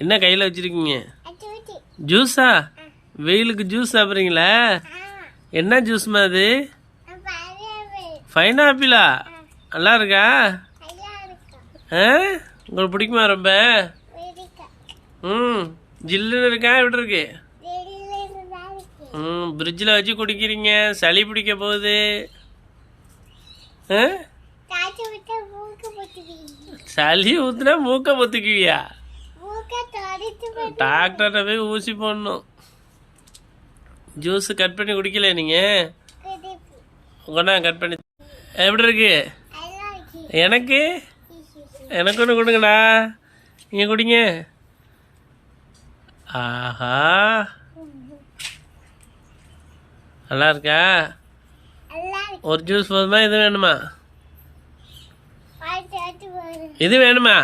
என்ன கையில் வச்சிருக்கீங்க? ஜூஸா? வெயிலுக்கு ஜூஸ் சாப்பிட்றீங்களா? என்ன ஜூஸ்மா அது? பைனாப்பிளா? நல்லா இருக்கா? உங்களுக்கு பிடிக்குமா ரொம்ப? ஜில்லுன்னு இருக்கா? எப்படி இருக்கு? ஃப்ரிட்ஜில் வச்சு குடிக்கிறீங்க, சளி பிடிக்க போகுது. சளி ஊத்துனா மூக்க பொத்துக்குவியா? டாக்டர்கிட்ட போய் ஊசி போடணும். ஜூஸ் கட் பண்ணி குடிக்கல நீங்க? உங்கண்ணா கட் பண்ணி எப்படி இருக்கு? எனக்கு ஒன்று கொடுங்கண்ணா. நீங்க குடிங்க. ஆஹா, நல்லா இருக்கா? ஒரு ஜூஸ் போதுமா? இது வேணுமா? இது வேணுமா?